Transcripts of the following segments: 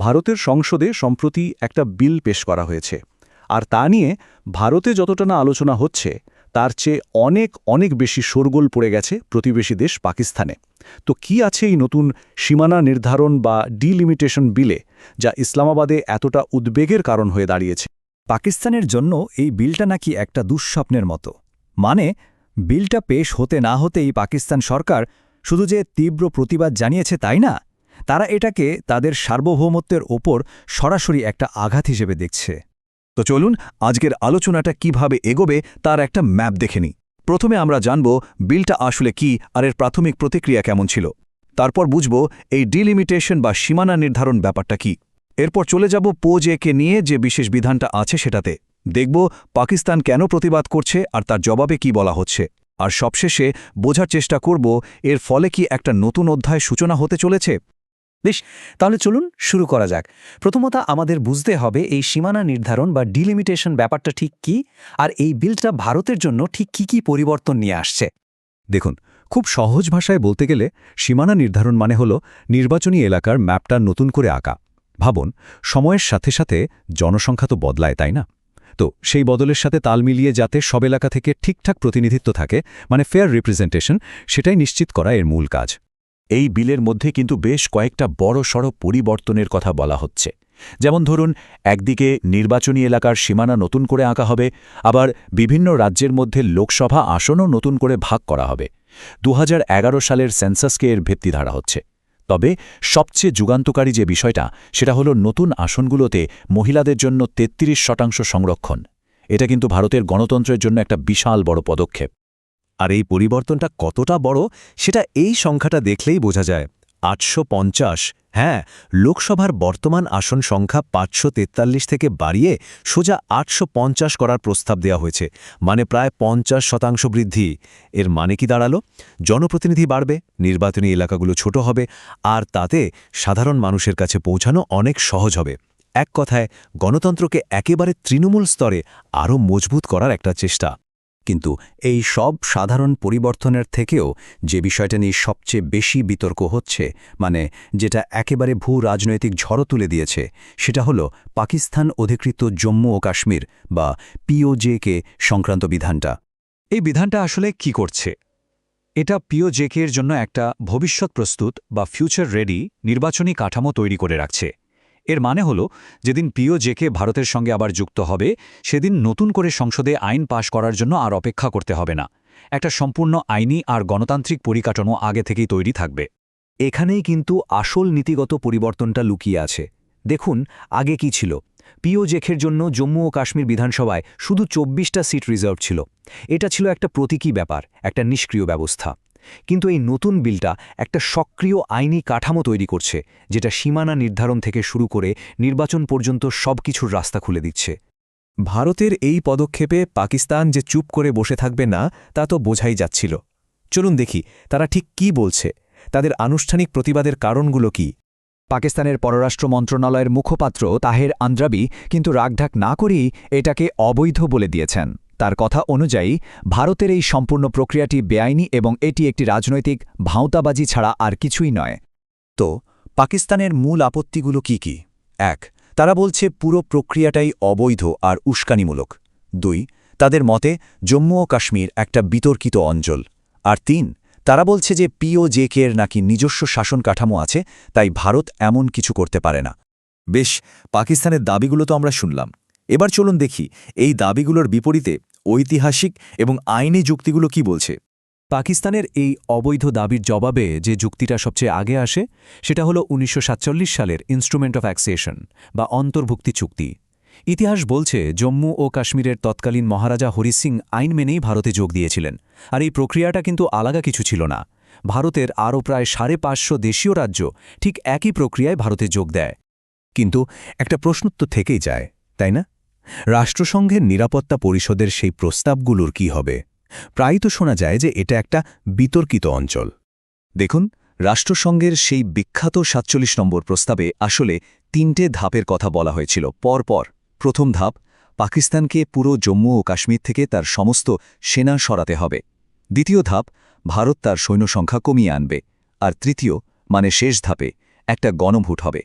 ভারতের সংসদে সম্প্রতি একটা বিল পেশ করা হয়েছে, আর তা নিয়ে ভারতে যতটা না আলোচনা হচ্ছে তার চেয়ে অনেক অনেক বেশি শোরগোল পড়ে গেছে প্রতিবেশী দেশ পাকিস্তানে। তো কি আছে এই নতুন সীমানা নির্ধারণ বা ডিলিমিটেশন বিলে, যা ইসলামাবাদে এতটা উদ্বেগের কারণ হয়ে দাঁড়িয়েছে? পাকিস্তানের জন্য এই বিলটা নাকি একটা দুঃস্বপ্নের মতো। মানে, বিলটা পেশ হতে না হতেই পাকিস্তান সরকার শুধু যে তীব্র প্রতিবাদ জানিয়েছে তাই না, তারা এটাকে তাদের সার্বভৌমত্বের ওপর সরাসরি একটা আঘাত হিসেবে দেখছে। তো চলুন আজকের আলোচনাটা কিভাবে এগোবে তার একটা ম্যাপ দেখে নিই। প্রথমে আমরা জানব বিলটা আসলে কি আর এর প্রাথমিক প্রতিক্রিয়া কেমন ছিল। তারপর বুঝব এই ডিলিমিটেশন বা সীমানা নির্ধারণ ব্যাপারটা কি। এরপর চলে যাব পোজেকে নিয়ে যে বিশেষ বিধানটা আছে সেটাতে। দেখব পাকিস্তান কেন প্রতিবাদ করছে আর তার জবাবে কি বলা হচ্ছে। আর সবশেষে বোঝার চেষ্টা করব এর ফলে কি একটা নতুন অধ্যায় সূচনা হতে চলেছে। বেশ, তাহলে চলুন শুরু করা যাক। প্রথমত আমাদের বুঝতে হবে এই সীমানা নির্ধারণ বা ডিলিমিটেশন ব্যাপারটা ঠিক কি, আর এই বিলটা ভারতের জন্য ঠিক কি পরিবর্তন নিয়ে আসছে। দেখুন, খুব সহজ ভাষায় বলতে গেলে সীমানা নির্ধারণ মানে হল নির্বাচনী এলাকার ম্যাপটা নতুন করে আঁকা। ভাবুন, সময়ের সাথে সাথে জনসংখ্যা তো বদলায়, তাই না? তো সেই বদলের সাথে তাল মিলিয়ে যাতে সব এলাকা থেকে ঠিকঠাক প্রতিনিধিত্ব থাকে, মানে ফেয়ার রিপ্রেজেন্টেশন, সেটাই নিশ্চিত করা এর মূল কাজ। এই বিলের মধ্যে কিন্তু বেশ কয়েকটা বড়সড় পরিবর্তনের কথা বলা হচ্ছে। যেমন ধরুন, একদিকে নির্বাচনী এলাকার সীমানা নতুন করে আঁকা হবে, আবার বিভিন্ন রাজ্যের মধ্যে লোকসভা আসনও নতুন করে ভাগ করা হবে। 2011 সালের সেন্সাসকে এর ভিত্তি ধরা হচ্ছে। তবে সবচেয়ে যুগান্তকারী যে বিষয়টা, সেটা হলো নতুন আসনগুলোতে মহিলাদের জন্য 33% সংরক্ষণ। এটা কিন্তু ভারতের গণতন্ত্রের জন্য একটা বিশাল বড় পদক্ষেপ। আর এই পরিবর্তনটা কতটা বড় সেটা এই সংখ্যাটা দেখলেই বোঝা যায়। 850, হ্যাঁ, লোকসভার বর্তমান আসন সংখ্যা 543 থেকে বাড়িয়ে সোজা 850 করার প্রস্তাব দেওয়া হয়েছে, মানে প্রায় 50% বৃদ্ধি। এর মানে কি দাঁড়ালো? জনপ্রতিনিধি বাড়বে, নির্বাচনী এলাকাগুলো ছোট হবে, আর তাতে সাধারণ মানুষের কাছে পৌঁছানো অনেক সহজ হবে। এক কথায়, গণতন্ত্রকে একেবারে তৃণমূল স্তরে আরও মজবুত করার একটা চেষ্টা। কিন্তু এই সব সাধারণ পরিবর্তনের থেকেও যে বিষয়টা নিয়ে সবচেয়ে বেশি বিতর্ক হচ্ছে, মানে যেটা একেবারে ভূ রাজনৈতিক ঝড় তুলে দিয়েছে, সেটা হলো পাকিস্তান অধিকৃত জম্মু ও কাশ্মীর বা পিওজেকে সংক্রান্ত বিধানটা। এই বিধানটা আসলে কি করছে? এটা পিওজেকে এর জন্য একটা ভবিষ্যৎ প্রস্তুত বা ফিউচার রেডি নির্বাচনী কাঠামো তৈরি করে রাখছে। এর মানে হলো, যেদিন পিওজেকে ভারতের সঙ্গে আবার যুক্ত হবে, সেদিন নতুন করে সংসদে আইন পাশ করার জন্য আর অপেক্ষা করতে হবে না। একটা সম্পূর্ণ আইনি আর গণতান্ত্রিক পরিকাঠামো আগে থেকেই তৈরি থাকবে। এখানেই কিন্তু আসল নীতিগত পরিবর্তনটা লুকিয়ে আছে। দেখুন, আগে কি ছিল? পিওজেকের জন্য জম্মু ও কাশ্মীর বিধানসভায় শুধু 24টা সিট রিজার্ভ ছিল। এটা ছিল একটা প্রতীকী ব্যাপার, একটা নিষ্ক্রিয় ব্যবস্থা। কিন্তু এই নতুন বিলটা একটা সক্রিয় আইনি কাঠামো তৈরি করছে, যেটা সীমানা নির্ধারণ থেকে শুরু করে নির্বাচন পর্যন্ত সবকিছুর রাস্তা খুলে দিচ্ছে। ভারতের এই পদক্ষেপে পাকিস্তান যে চুপ করে বসে থাকবে না, তা তো বোঝাই যাচ্ছিল। চলুন দেখি তারা ঠিক কি বলছে, তাদের আনুষ্ঠানিক প্রতিবাদের কারণগুলো কি। পাকিস্তানের পররাষ্ট্র মন্ত্রণালয়ের মুখপাত্র তাহের আন্দ্রাবি কিন্তু রাগঢাক না করেই এটাকে অবৈধ বলে দিয়েছেন। তার কথা অনুযায়ী ভারতের এই সম্পূর্ণ প্রক্রিয়াটি বেআইনি এবং এটি একটি রাজনৈতিক ভাঁওতাবাজি ছাড়া আর কিছুই নয়। তো পাকিস্তানের মূল আপত্তিগুলো কি কি? 1. তারা বলছে পুরো প্রক্রিয়াটাই অবৈধ আর উস্কানিমূলক। 2. তাদের মতে জম্মু ও কাশ্মীর একটা বিতর্কিত অঞ্চল। আর 3. তারা বলছে যে পিওজেকে এর নাকি নিজস্ব শাসন কাঠামো আছে, তাই ভারত এমন কিছু করতে পারে না। বেশ, পাকিস্তানের দাবিগুলো তো আমরা শুনলাম। এবার চলুন দেখি এই দাবিগুলোর বিপরীতে ঐতিহাসিক এবং আইনি যুক্তিগুলো কি বলছে। পাকিস্তানের এই অবৈধ দাবির জবাবে যে যুক্তিটা সবচেয়ে আগে আসে, সেটা হলো 1947 সালের ইনস্ট্রুমেন্ট অফ অ্যাক্সেশন বা অন্তর্ভুক্তি চুক্তি। ইতিহাস বলছে জম্মু ও কাশ্মীরের তৎকালীন মহারাজা হরি সিং আইন মেনেই ভারতে যোগ দিয়েছিলেন। আর এই প্রক্রিয়াটা কিন্তু আলাদা কিছু ছিল না। ভারতের আরও প্রায় 550 দেশীয় রাজ্য ঠিক একই প্রক্রিয়ায় ভারতে যোগ দেয়। কিন্তু একটা প্রশ্ন তো থেকেই যায়, তাই না? রাষ্ট্রসংঘের নিরাপত্তা পরিষদের সেই প্রস্তাবগুলোর কি হবে? প্রায়ই তো শোনা যায় যে এটা একটা বিতর্কিত অঞ্চল। দেখুন, রাষ্ট্রসংঘের সেই বিখ্যাত 47 নম্বর প্রস্তাবে আসলে 3টে ধাপের কথা বলা হয়েছিল পরপর। প্রথম ধাপ, পাকিস্তানকে পুরো জম্মু ও কাশ্মীর থেকে তার সমস্ত সেনা সরাতে হবে। দ্বিতীয় ধাপ, ভারত তার সৈন্য সংখ্যা কমিয়ে আনবে। আর তৃতীয়, মানে শেষ ধাপে, একটা গণভোট হবে।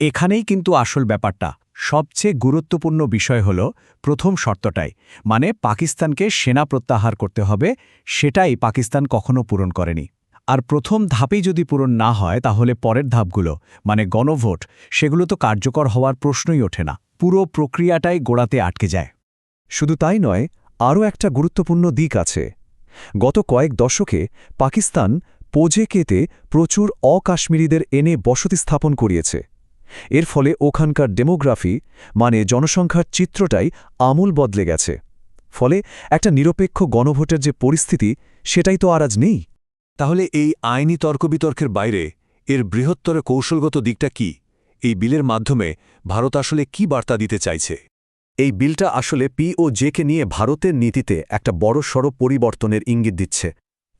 এখানেই কিন্তু আসল ব্যাপারটা। সবচেয়ে গুরুত্বপূর্ণ বিষয় হল প্রথম শর্তটাই, মানে পাকিস্তানকে সেনা প্রত্যাহার করতে হবে, সেটাই পাকিস্তান কখনো পূরণ করেনি। আর প্রথম ধাপেই যদি পূরণ না হয় তাহলে পরের ধাপগুলো, মানে গণভোট, সেগুলো তো কার্যকর হওয়ার প্রশ্নই ওঠে না। পুরো প্রক্রিয়াটাই গোড়াতে আটকে যায়। শুধু তাই নয়, আরও একটা গুরুত্বপূর্ণ দিক আছে। গত কয়েক দশকে পাকিস্তান পোজেকেতে প্রচুর অকাশ্মীরিদের এনে বসতি স্থাপন করিয়েছে। এর ফলে ওখানকার ডেমোগ্রাফি, মানে জনসংখ্যার চিত্রটাই আমূল বদলে গেছে। ফলে একটা নিরপেক্ষ গণভোটের যে পরিস্থিতি, সেটাই তো আর আজ নেই। তাহলে এই আইনি তর্কবিতর্কের বাইরে এর বৃহত্তর কৌশলগত দিকটা কি? এই বিলের মাধ্যমে ভারত আসলে কি বার্তা দিতে চাইছে? এই বিলটা আসলে পিওজেকে নিয়ে ভারতের নীতিতে একটা বড়সড় পরিবর্তনের ইঙ্গিত দিচ্ছে।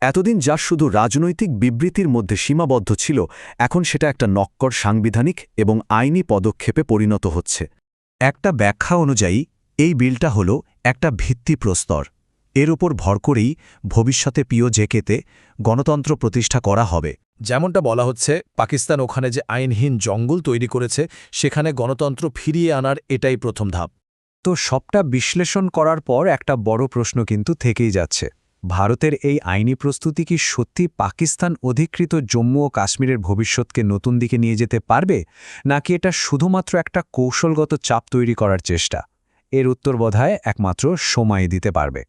এতদিন যা শুধু রাজনৈতিক বিবৃতির মধ্যে সীমাবদ্ধ ছিল, এখন সেটা একটা নক্কর সাংবিধানিক এবং আইনি পদক্ষেপে পরিণত হচ্ছে। একটা ব্যাখ্যা অনুযায়ী এই বিলটা হল একটা ভিত্তিপ্রস্তর। এর ওপর ভর করেই ভবিষ্যতে পিওজেকেতে গণতন্ত্র প্রতিষ্ঠা করা হবে। যেমনটা বলা হচ্ছে, পাকিস্তান ওখানে যে আইনহীন জঙ্গল তৈরি করেছে, সেখানে গণতন্ত্র ফিরিয়ে আনার এটাই প্রথম ধাপ। তো সবটা বিশ্লেষণ করার পর একটা বড় প্রশ্ন কিন্তু থেকেই যাচ্ছে। ভারতের এই আইনি প্রস্তুতি কি সত্যি পাকিস্তান অধিকৃত জম্মু ও কাশ্মীরের ভবিষ্যৎকে নতুন দিকে নিয়ে যেতে পারবে, নাকি এটা শুধুমাত্র একটা কৌশলগত চাপ তৈরি করার চেষ্টা? এর উত্তর বোধহয় একমাত্র সময় দিতে পারবে।